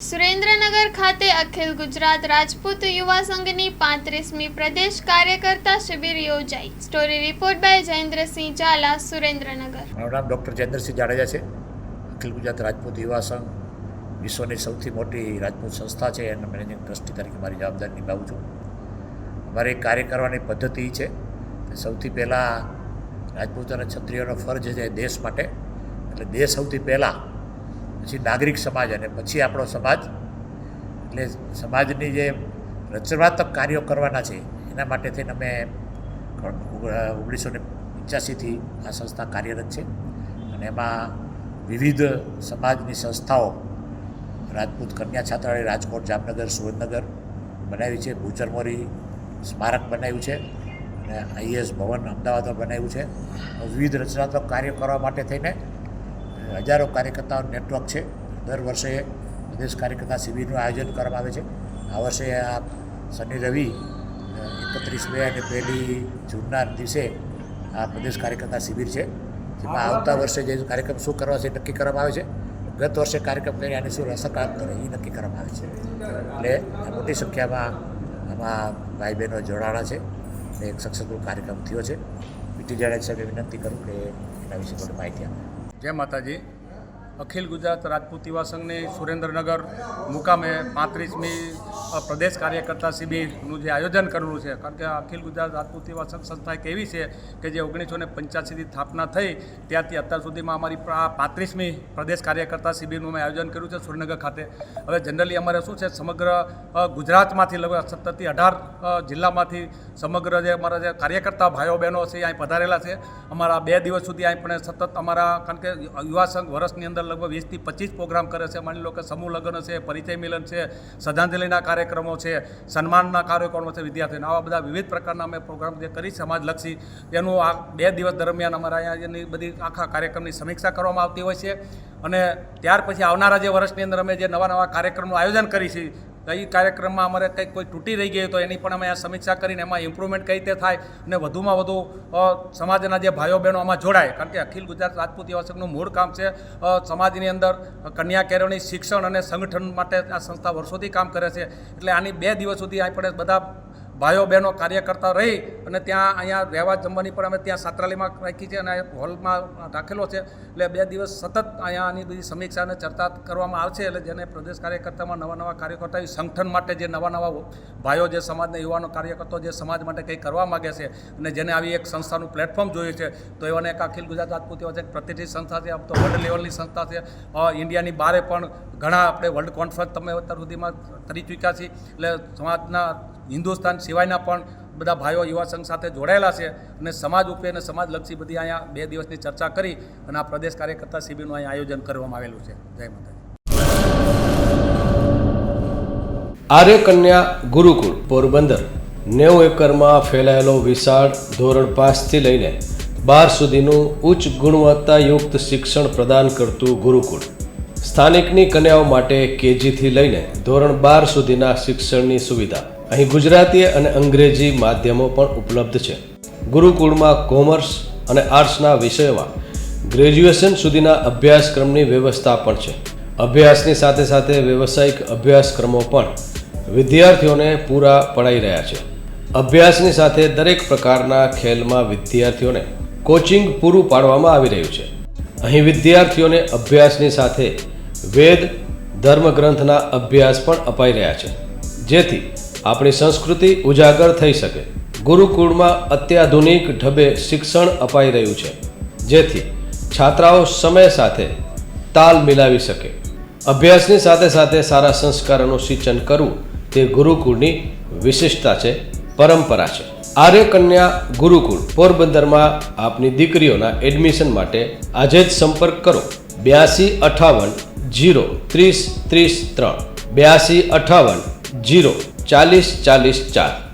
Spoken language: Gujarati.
સુરેન્દ્રનગર ખાતે અખિલ ગુજરાત રાજપૂત યુવા સંઘની 35મી પ્રદેશ કાર્યકર્તા શિબિર યોજાઈ. Story report by Jayendrasinh Zala, Surendranagar. મારું નામ ડૉક્ટર જયેન્દ્રસિંહ જાડેજા છે. અખિલ ગુજરાત રાજપૂત યુવા સંઘ વિશ્વની સૌથી મોટી રાજપૂત સંસ્થા છે. એના મેનેજિંગ ટ્રસ્ટી તરીકે મારી જવાબદારી નિભાવું છું. અમારી કાર્ય કરવાની પદ્ધતિ છે કે સૌથી પહેલાં રાજપૂત અને ક્ષત્રિયોનો ફરજ છે દેશ માટે, એટલે દેશ સૌથી પહેલાં, પછી નાગરિક સમાજ અને પછી આપણો સમાજ. એટલે સમાજની જે રચનાત્મક કાર્યો કરવાના છે એના માટે થઈને અમે 1985થી આ સંસ્થા કાર્યરત છે. અને એમાં વિવિધ સમાજની સંસ્થાઓ, રાજપૂત કન્યા છાત્રાલય રાજકોટ, જામનગર, સુરેન્દ્રનગર બનાવી છે, ભૂચરમોરી સ્મારક બનાવ્યું છે, અને આઈએસ ભવન અમદાવાદમાં બનાવ્યું છે. વિવિધ રચનાત્મક કાર્યો કરવા માટે થઈને હજારો કાર્યકર્તાઓનું નેટવર્ક છે. દર વર્ષે પ્રદેશ કાર્યકર્તા શિબિરનું આયોજન કરવામાં આવે છે. આ વર્ષે આ શનિ રવિ 31 મે અને 1 જૂનના દિવસે આ પ્રદેશ કાર્યકર્તા શિબિર છે, જેમાં આવતા વર્ષે જે કાર્યક્રમ શું કરવા છે નક્કી કરવામાં આવે છે. ગત વર્ષે કાર્યક્રમ કરી આની શું અસર કરે એ નક્કી કરવામાં આવે છે. એટલે મોટી સંખ્યામાં આમાં ભાઈ બહેનો જોડાણા છે અને એક સક્સેસફુલ કાર્યક્રમ થયો છે. પીટી જાડેજા સાહેબે વિનંતી કરું કે એના વિશે થોડી માહિતી આપે. જય માતાજી. અખિલ ગુજરાત રાજપૂત યુવા સંઘની સુરેન્દ્રનગર મુકામે 35મી પ્રદેશ કાર્યકર્તા શિબિરનું જે આયોજન કરેલું છે. કારણ કે અખિલ ગુજરાત રાજપૂત યુવા સંઘ સંસ્થા એક એવી છે કે જે 1985થી સ્થાપના થઈ ત્યારથી અત્યાર સુધીમાં અમારી આ 35મી પ્રદેશ કાર્યકર્તા શિબિરનું અમે આયોજન કર્યું છે સુરેન્દ્રનગર ખાતે. હવે જનરલી અમારે શું છે, સમગ્ર ગુજરાતમાંથી લગભગ 17થી 18 જિલ્લામાંથી સમગ્ર જે અમારા જે કાર્યકર્તા ભાઈઓ બહેનો છે અહીં પધારેલા છે. અમારા 2 દિવસ સુધી અહીં પણ સતત અમારા, કારણ કે યુવા સંઘ વર્ષની અંદર લગભગ 20થી 25 પ્રોગ્રામ કરે છે. માની લો કે સમૂહ લગ્ન છે, પરિચય મિલન છે, શ્રદ્ધાંજલિના કાર્યક્રમો છે, સન્માનના કાર્યક્રમો છે વિદ્યાર્થીઓને, આવા બધા વિવિધ પ્રકારના અમે પ્રોગ્રામ જે કરી સમાજલક્ષી, એનું આ 2 દિવસ દરમિયાન અમારા અહીંયા એની બધી આખા કાર્યક્રમની સમીક્ષા કરવામાં આવતી હોય છે. અને ત્યાર પછી આવનારા જે વર્ષની અંદર અમે જે નવા કાર્યક્રમનું આયોજન કરી છે, એ કાર્યક્રમમાં અમારે કંઈક કોઈ તૂટી રહી ગઈ તો એની પણ અમે આ સમીક્ષા કરીને એમાં ઇમ્પ્રુવમેન્ટ કઈ રીતે થાય અને વધુમાં વધુ સમાજના જે ભાઈઓ બહેનો આમાં જોડાય. કારણ કે અખિલ ગુજરાત રાજપૂત યુવા સંઘનું મૂળ કામ છે સમાજની અંદર કન્યા કેળવણી, શિક્ષણ અને સંગઠન માટે આ સંસ્થા વર્ષોથી કામ કરે છે. એટલે આની 2 દિવસ સુધી આપણે બધા ભાઈઓ બહેનો કાર્યકર્તા રહી અને ત્યાં અહીંયા રહેવા જમવાની પણ અમે ત્યાં છાત્રાલયમાં રાખી છે અને હોલમાં રાખેલો છે. એટલે 2 દિવસ સતત અહીંયા આની બધી સમીક્ષા અને ચર્ચા કરવામાં આવશે. એટલે જેને પ્રદેશ કાર્યકર્તામાં નવા કાર્યકર્તા સંગઠન માટે જે નવા ભાઈઓ, જે સમાજના યુવાનો કાર્યકર્તાઓ જે સમાજ માટે કંઈ કરવા માગે છે અને જેને આવી એક સંસ્થાનું પ્લેટફોર્મ જોયું છે, તો એવાને એક અખિલ ગુજરાત રાજપૂત યુવા સંઘ પ્રતિષ્ઠિત સંસ્થા છે. આમ તો વર્લ્ડ લેવલની સંસ્થા છે. ઇન્ડિયાની બહારે પણ ઘણા આપણે વર્લ્ડ કોન્ફરન્સ તમે અત્યાર સુધીમાં કરી ચૂક્યા છીએ. એટલે સમાજના હિન્દુસ્તાન સિવાયના પણ બધા ભાઈઓ યુવા સંઘ સાથે જોડાયેલા છે અને સમાજ ઉપરી અને સમાજલક્ષી બધી અહીંયા 2 દિવસની ચર્ચા કરી અને આ પ્રદેશ કાર્યકર્તા શિબિરનું અહીંયા આયોજન કરવામાં આવેલું છે. જય માતાજી. આર્ય કન્યા ગુરુકુળ પોરબંદર 90 એકરમાં ફેલાયેલો વિશાળ ધોરણ 5થી લઈને 12 સુધીનું ઉચ્ચ ગુણવત્તાયુક્ત શિક્ષણ પ્રદાન કરતું ગુરુકુળ. સ્થાનિકની કન્યાઓ માટે કેજીથી લઈને ધોરણ 12 સુધીના શિક્ષણની સુવિધા. અહીં ગુજરાતી અને અંગ્રેજી માધ્યમો પણ ઉપલબ્ધ છે. ગુરુકુળમાં કોમર્સ અને આર્ટ્સના વિષયોમાં ગ્રેજ્યુએશન સુધીના અભ્યાસક્રમની વ્યવસ્થા પણ છે. અભ્યાસની સાથે સાથે વ્યવસાયિક અભ્યાસક્રમો પણ વિદ્યાર્થીઓને પૂરા પડાઈ રહ્યા છે. અભ્યાસની સાથે દરેક પ્રકારના ખેલમાં વિદ્યાર્થીઓને કોચિંગ પૂરું પાડવામાં આવી રહ્યું છે. અહીં વિદ્યાર્થીઓને અભ્યાસની સાથે વેદ, ધર્મગ્રંથના અભ્યાસ પણ અપાઈ રહ્યા છે, જેથી આપણી સંસ્કૃતિ ઉજાગર થઈ શકે. ગુરુકુળમાં અત્યાધુનિક ઢબે શિક્ષણ અપાઈ રહ્યું છે, જેથી છાત્રાઓ સમય સાથે તાલ મિલાવી શકે. અભ્યાસની સાથે સાથે સારા સંસ્કારોનું સિંચન કરવું તે ગુરુકુળની વિશિષ્ટતા છે, પરંપરા છે. આર્ય કન્યા ગુરુકુળ પોરબંદરમાં આપની દીકરીઓના એડમિશન માટે આજે જ સંપર્ક કરો. 8258 030 33 8258 040 44.